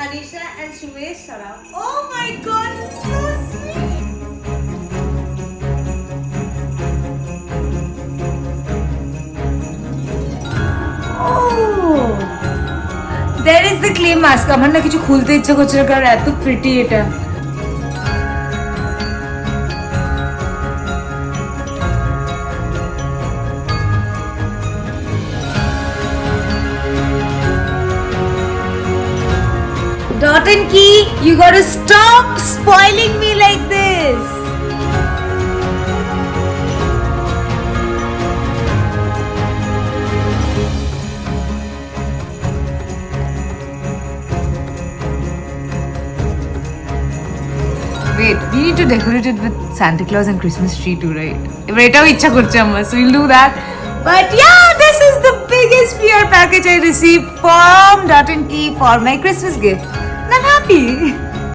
Anisha and Sumesh Saraf. Oh my god, it's so sweet. Oh, there is the clay mask. আমার না কিছু খুলতে ইচ্ছে করছে না কারণ এত প্রিটি এটা। Dot and Key, you gotta stop spoiling me like this. Wait, we need to decorate it with Santa Claus and Christmas tree too, right? এবার এটাও ইচ্ছা করছে আমার, so we'll do that. But yeah, this is the biggest PR package I received from Dot and Key for my Christmas gift. And I'm happy.